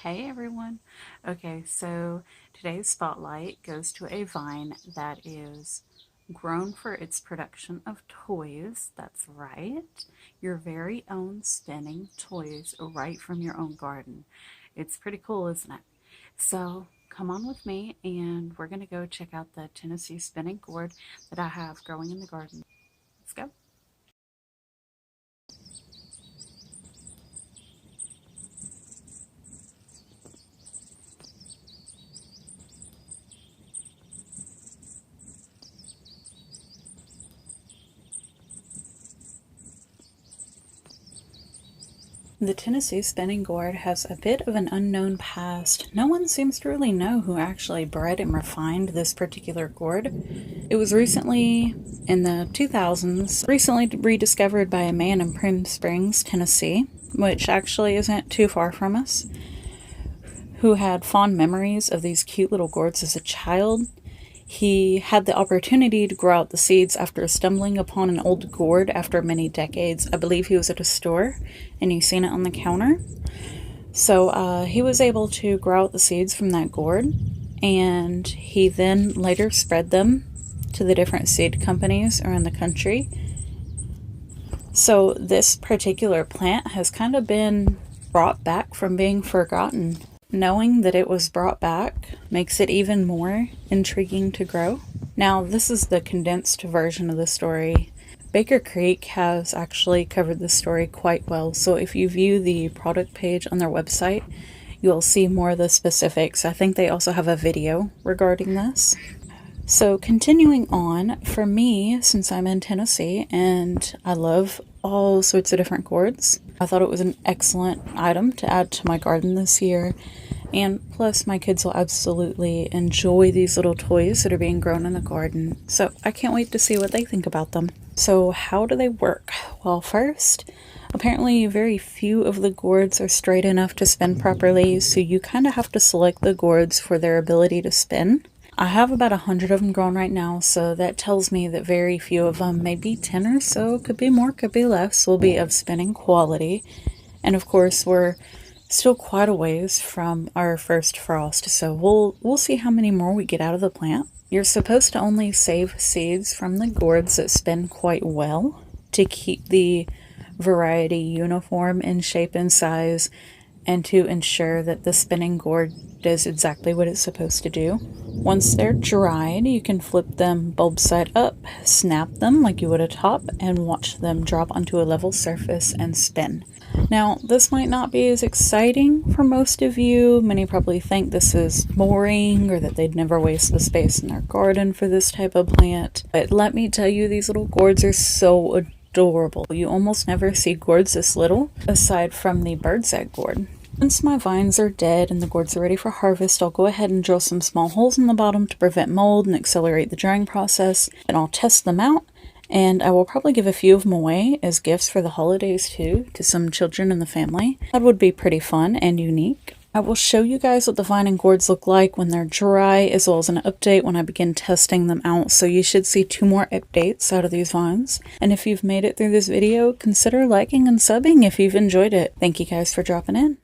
Hey everyone. Okay, so today's spotlight goes to a vine that is grown for its production of toys. That's right. Your very own spinning toys right from your own garden. It's pretty cool, isn't it? So come on with me and we're going to go check out the Tennessee Spinning Gourd that I have growing in the garden. Let's go. The Tennessee Spinning Gourd has a bit of an unknown past. No one seems to really know who actually bred and refined this particular gourd. It was recently, in the 2000s, recently rediscovered by a man in Prim Springs, Tennessee, which actually isn't too far from us, who had fond memories of these cute little gourds as a child. He had the opportunity to grow out the seeds after stumbling upon an old gourd after many decades. I believe he was at a store and he seen it on the counter. So he was able to grow out the seeds from that gourd, and he then later spread them to the different seed companies around the country. So this particular plant has kind of been brought back from being forgotten. Knowing that it was brought back makes it even more intriguing to grow. Now, this is the condensed version of the story. Baker Creek has actually covered the story quite well, so if you view the product page on their website, you'll see more of the specifics. I think they also have a video regarding this. So continuing on, for me, since I'm in Tennessee and I love all sorts of different gourds, I thought it was an excellent item to add to my garden this year. And plus, my kids will absolutely enjoy these little toys that are being grown in the garden. So I can't wait to see what they think about them. So how do they work? Well, first, apparently very few of the gourds are straight enough to spin properly, so you kind of have to select the gourds for their ability to spin. I have about 100 of them grown right now, so that tells me that very few of them, maybe 10 or so, could be more, could be less, will be of spinning quality. And of course, we're still quite a ways from our first frost, so we'll see how many more we get out of the plant. You're supposed to only save seeds from the gourds that spin quite well to keep the variety uniform in shape and size, and to ensure that the spinning gourd does exactly what it's supposed to do. Once they're dried, you can flip them bulb side up, snap them like you would a top, and watch them drop onto a level surface and spin. Now, this might not be as exciting for most of you. Many probably think this is boring or that they'd never waste the space in their garden for this type of plant. But let me tell you, these little gourds are so adorable. You almost never see gourds this little, aside from the bird's egg gourd. Once my vines are dead and the gourds are ready for harvest, I'll go ahead and drill some small holes in the bottom to prevent mold and accelerate the drying process. And I'll test them out, and I will probably give a few of them away as gifts for the holidays too, to some children in the family. That would be pretty fun and unique. I will show you guys what the vine and gourds look like when they're dry, as well as an update when I begin testing them out. So you should see 2 more updates out of these vines. And if you've made it through this video, consider liking and subbing if you've enjoyed it. Thank you guys for dropping in.